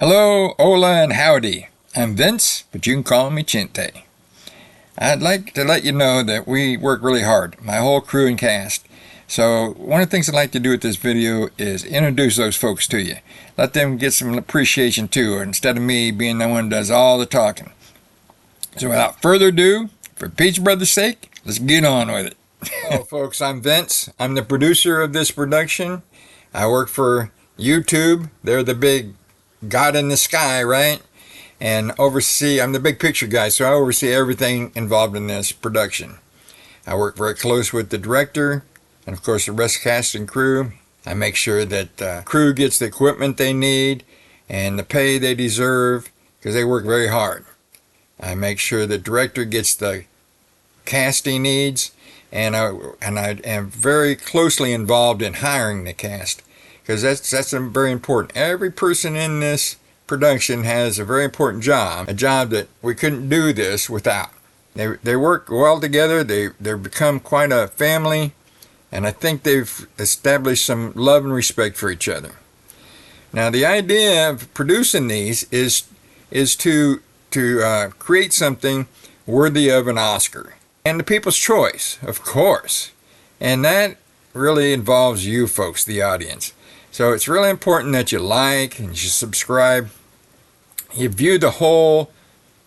Hello, hola, and howdy. I'm Vince, but you can call me Chente. I'd like to let you know that we work really hard, my whole crew and cast. So one of the things I'd like to do with this video is introduce those folks to you. Let them get some appreciation too, instead of me being the one who does all the talking. So without further ado, for Peach Brothers' sake, let's get on with it. Hello folks, I'm Vince. I'm the producer of this production. I work for YouTube. They're the big God in the sky, right? And I'm the big picture guy, so I oversee everything involved in this production. I work very close with the director and of course the rest of the cast and crew. I make sure that the crew gets the equipment they need and the pay they deserve because they work very hard. I make sure the director gets the cast he needs, and I am very closely involved in hiring the cast, because that's very important. Every person in this production has a very important job, a job that we couldn't do this without. They work well together. They've become quite a family, and I think they've established some love and respect for each other. Now, the idea of producing these is to create something worthy of an Oscar and the people's choice, of course, and that really involves you folks, the audience. So it's really important that you like and you subscribe. You view the whole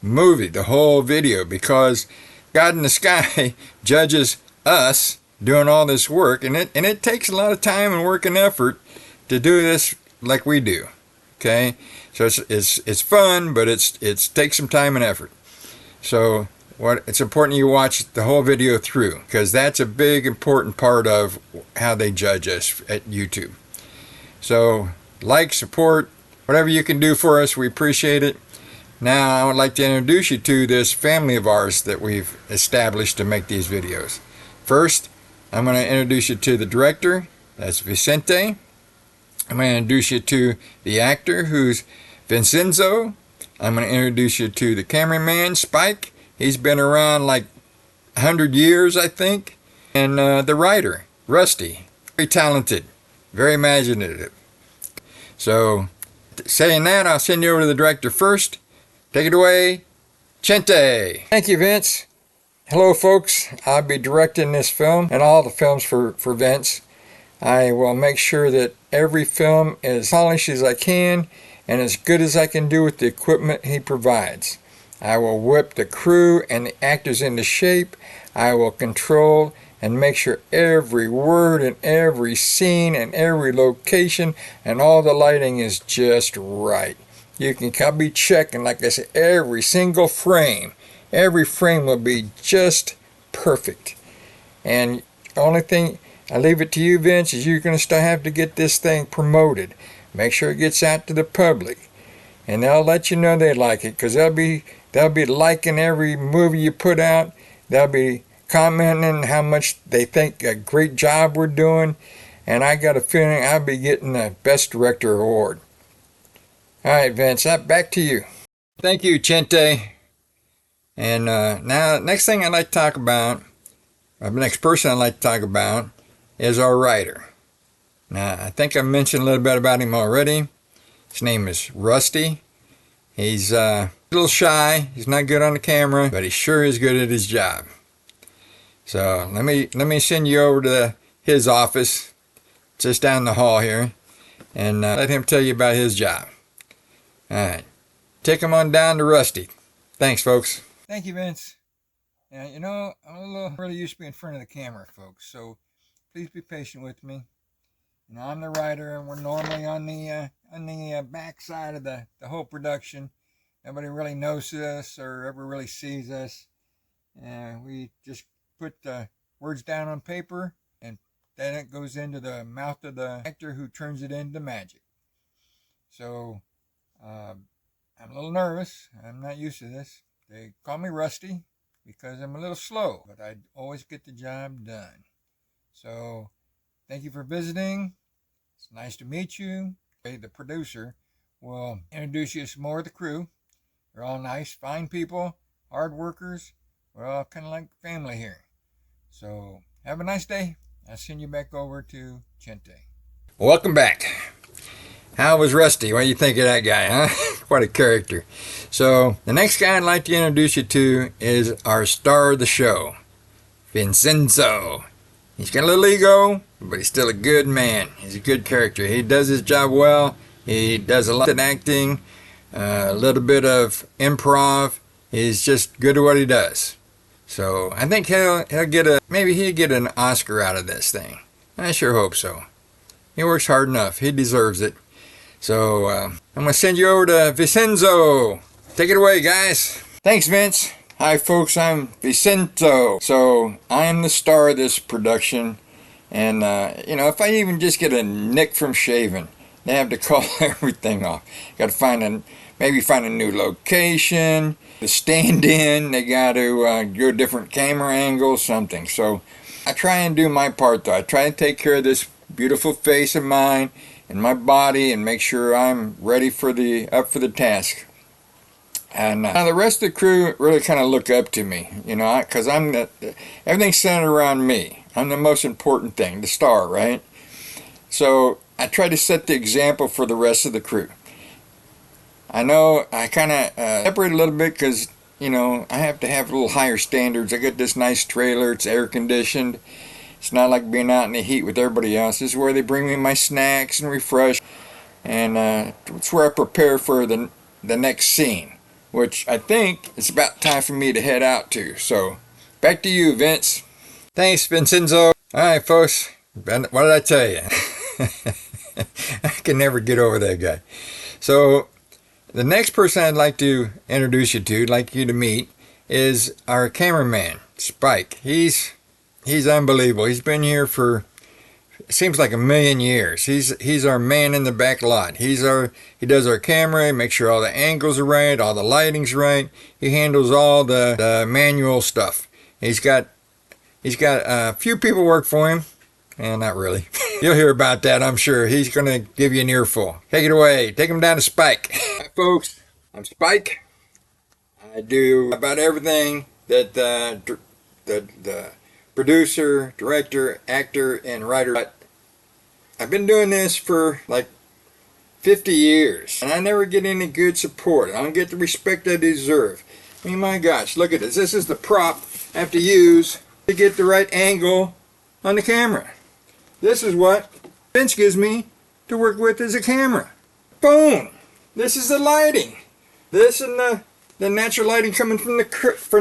movie, the whole video, because God in the sky judges us doing all this work, and it takes a lot of time and work and effort to do this like we do. Okay, so it's fun, but it takes some time and effort. So it's important you watch the whole video through, because that's a big important part of how they judge us at YouTube. So like, support, whatever you can do for us, we appreciate it. Now I would like to introduce you to this family of ours that we've established to make these videos. First, I'm going to introduce you to the director, that's Vicente. I'm going to introduce you to the actor, who's Vincenzo. I'm going to introduce you to the cameraman, Spike. He's been around like 100 years, I think. And the writer, Rusty. Very talented, very imaginative. So, saying that, I'll send you over to the director first. Take it away, Chente. Thank you, Vince. Hello, folks. I'll be directing this film and all the films for Vince. I will make sure that every film is as polished as I can and as good as I can do with the equipment he provides. I will whip the crew and the actors into shape. I will control and make sure every word and every scene and every location and all the lighting is just right. I'll be checking, like I said, every single frame. Every frame will be just perfect. And the only thing I leave it to you, Vince, is you're going to still have to get this thing promoted. Make sure it gets out to the public. And they'll let you know they like it, because they'll be liking every movie you put out. They'll be commenting how much they think a great job we're doing. And I got a feeling I'll be getting the Best Director award. All right, Vince, back to you. Thank you, Chente. And now, next thing I'd like to talk about, the next person I'd like to talk about, is our writer. Now, I think I mentioned a little bit about him already. His name is Rusty. He's a little shy. He's not good on the camera, but he sure is good at his job. So let me send you over to his office, just down the hall here, and let him tell you about his job. All right, take him on down to Rusty. Thanks, folks. Thank you, Vince. Yeah, you know, I'm a little really used to be in front of the camera, folks, so please be patient with me. You know, I'm the writer, and we're normally on the back side of the whole production. Nobody really knows us or ever really sees us. We just put the words down on paper, and then it goes into the mouth of the actor, who turns it into magic. So I'm a little nervous. I'm not used to this. They call me Rusty because I'm a little slow, but I always get the job done. So thank you for visiting. It's nice to meet you. The producer will introduce you to some more of the crew. They're all nice, fine people, hard workers. We're all kind of like family here. So have a nice day. I'll send you back over to Chente. Welcome back. How was Rusty? What do you think of that guy, huh? What a character. So, the next guy I'd like to introduce you to is our star of the show, Vincenzo. He's got a little ego, but he's still a good man. He's a good character. He does his job well. He does a lot of acting, a little bit of improv. He's just good at what he does. So, I think he'll get an Oscar out of this thing. I sure hope so. He works hard enough. He deserves it. So, I'm going to send you over to Vincenzo. Take it away, guys. Thanks, Vince. Hi, folks. I'm Vincenzo. So, I am the star of this production. And, if I even just get a nick from shaving, they have to call everything off. Got to maybe find a new location, the stand-in. They got to do a different camera angle, something. So, I try and do my part, though. I try and take care of this beautiful face of mine and my body and make sure I'm ready up for the task. And the rest of the crew really kind of look up to me, because everything's centered around me. I'm the most important thing, the star, right? So I try to set the example for the rest of the crew. I know I kind of separate a little bit because, I have to have a little higher standards. I got this nice trailer, it's air conditioned. It's not like being out in the heat with everybody else. This is where they bring me my snacks and refresh. And it's where I prepare for the next scene, which I think it's about time for me to head out to. So, back to you, Vince. Thanks, Vincenzo. All right, folks. What did I tell you? I can never get over that guy. So, the next person I'd like to introduce you to, like you to meet, is our cameraman, Spike. He's unbelievable. He's been here for, it seems like a million years. He's our man in the back lot. He does our camera, makes sure all the angles are right, all the lighting's right. He handles all the manual stuff. He's got a few people work for him, and not really. You'll hear about that, I'm sure. He's going to give you an earful. Take it away. Take him down to Spike. Hi, folks. I'm Spike. I do about everything that the producer, director, actor, and writer. But I've been doing this for like 50 years, and I never get any good support. I don't get the respect I deserve. I mean, my gosh, look at this. This is the prop I have to use to get the right angle on the camera. This is what Vince gives me to work with as a camera. Boom! This is the lighting. This and the natural lighting coming from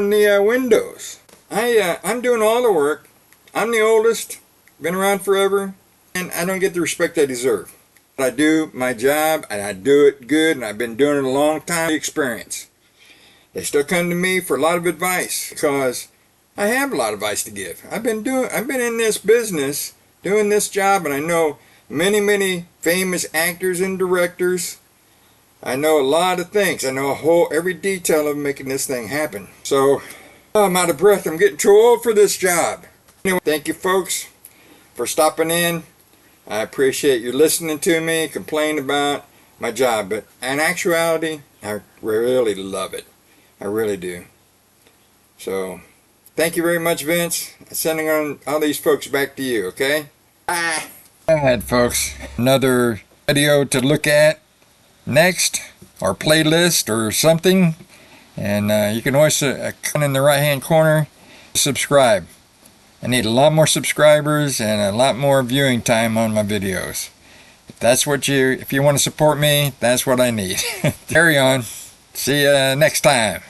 the windows. I'm doing all the work. I'm the oldest, been around forever, and I don't get the respect I deserve. I do my job, and I do it good, and I've been doing it a long time. Experience. They still come to me for a lot of advice because I have a lot of advice to give. I've been in this business, doing this job, and I know many famous actors and directors. I know a lot of things. I know every detail of making this thing happen. So, I'm out of breath. I'm getting too old for this job. Anyway, thank you, folks, for stopping in. I appreciate you listening to me complain about my job. But in actuality, I really love it. I really do. So, thank you very much, Vince. I'm sending on all these folks back to you, okay? Bye. Alright, folks. Another video to look at next, or playlist, or something. And you can always click in the right hand corner, subscribe. I need a lot more subscribers and a lot more viewing time on my videos. If you want to support me, that's what I need. Carry on. See you next time.